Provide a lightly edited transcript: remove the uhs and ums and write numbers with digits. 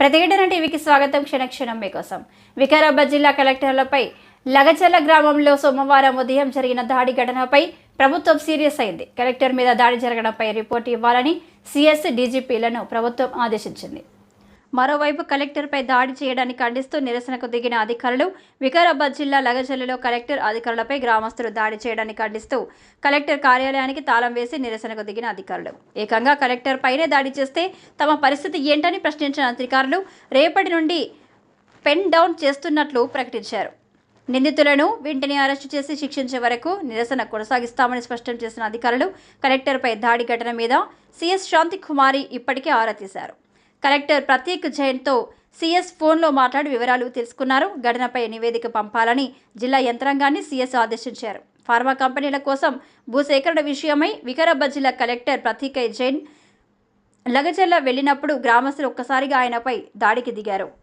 ప్రతిఘటన టీవీకి స్వాగతం. క్షణక్షణం మీకోసం. వికారాబాద్ జిల్లా కలెక్టర్లపై లగచర్ల గ్రామంలో సోమవారం ఉదయం జరిగిన దాడి ఘటనపై ప్రభుత్వం సీరియస్ అయింది. కలెక్టర్ మీద దాడి జరగడంపై రిపోర్ట్ ఇవ్వాలని సిఎస్ డీజీపీలను ప్రభుత్వం ఆదేశించింది. మరోవైపు కలెక్టర్పై దాడి చేయడాన్ని ఖండిస్తూ నిరసనకు దిగిన అధికారులు వికారాబాద్ జిల్లా లగచర్లలో కలెక్టర్ అధికారులపై గ్రామస్తులు దాడి చేయడాన్ని ఖండిస్తూ కలెక్టర్ కార్యాలయానికి తాళం వేసి నిరసనకు దిగిన అధికారులు ఏకంగా కలెక్టర్ పైనే దాడి చేస్తే తమ పరిస్థితి ఏంటని ప్రశ్నించిన అధికారులు రేపటి నుండి పెన్ డౌన్ చేస్తున్నట్లు ప్రకటించారు. నిందితులను వెంటనే అరెస్టు చేసి శిక్షించే వరకు నిరసన కొనసాగిస్తామని స్పష్టం చేసిన అధికారులు కలెక్టర్పై దాడి ఘటన మీద సిఎస్ శాంతి కుమారి ఇప్పటికే ఆరా తీశారు. కలెక్టర్ ప్రతీక్ జైన్తో సిఎస్ ఫోన్లో మాట్లాడి వివరాలు తెలుసుకున్నారు. ఘటనపై నివేదిక పంపాలని జిల్లా యంత్రాంగాన్ని సిఎస్ ఆదేశించారు. ఫార్మా కంపెనీల కోసం భూసేకరణ విషయమై వికారాబాద్ జిల్లా కలెక్టర్ ప్రతీక్ జైన్ లగచర్ల వెళ్లినప్పుడు గ్రామస్తులు ఒక్కసారిగా ఆయనపై దాడికి దిగారు.